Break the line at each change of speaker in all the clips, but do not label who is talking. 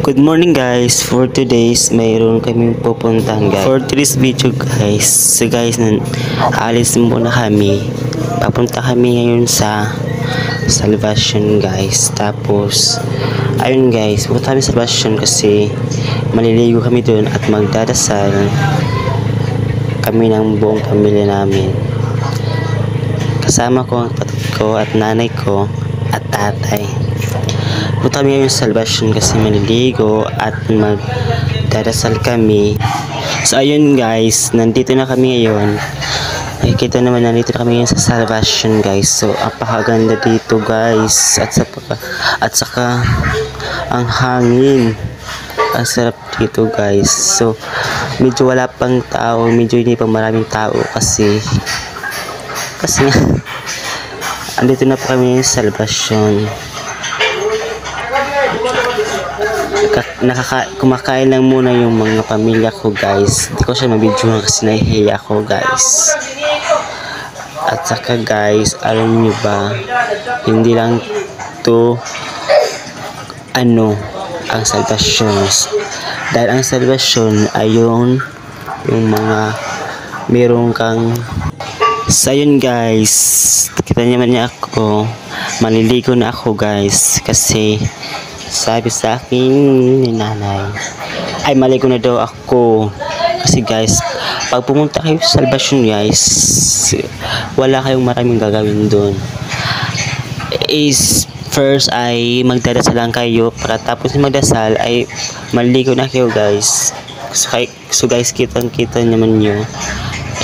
Good morning guys. For today's mayroon kaming pupuntahan guys. For today's video guys. So guys, alis muna kami. Papunta kami ngayon sa Salvation guys. Tapos ayun guys, pupunta kami sa Salvation kasi maliligo kami doon at magdadasal kami ng buong pamilya namin. Kasama ko ang kapatid ko at nanay ko at tatay. Punta kami ngayon sa Salvation kasi maliligo at magdadasal kami. So ayun guys, nandito na kami ngayon. Nakikita naman nandito na kami ngayon sa Salvation guys. So apakaganda dito guys. At saka ang hangin. Ang sarap dito guys. So medyo wala pang tao, medyo hindi pa maraming tao kasi andito na po kami sa Salvation. Kumakain lang muna yung mga pamilya ko guys. Hindi ko siya mabidyohan kasi nahihiya ako guys. At saka guys, alam niyo ba, hindi lang to ang Salvation. Dahil ang Salvation ay yung mga merong kang sayun guys. Kita naman niya ako, maliligo na ako guys kasi sabi sa akin ni nanay ay maligo na daw ako kasi guys, pag pumunta kayo sa Salvation guys, wala kayong maraming gagawin doon. Is first ay magdadasal lang kayo, para tapos magdasal ay maligo na kayo guys. So guys, kitang-kita naman nyo.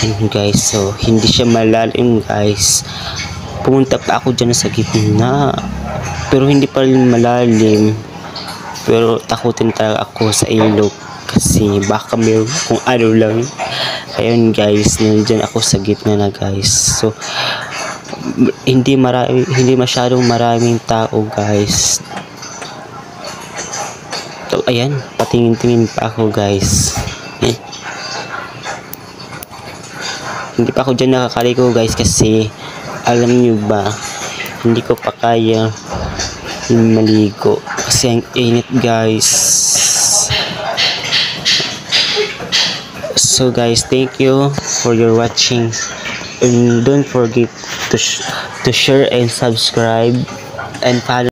And guys, so hindi siya malalim guys. Pumunta pa ako dyan sa gitna, pero hindi pa rin malalim. Pero takutin talaga ako sa ilog kasi baka meron kung ano lang. Ayun guys, nandiyan ako sa gitna na guys. So hindi masyadong maraming tao guys. So ayan, patingin-tingin pa ako guys. Hindi pa ako dyan nakakaligo guys kasi alam nyo ba, hindi ko pa kaya maligo kasi ang init guys. So guys, thank you for your watching, and don't forget to share and subscribe and follow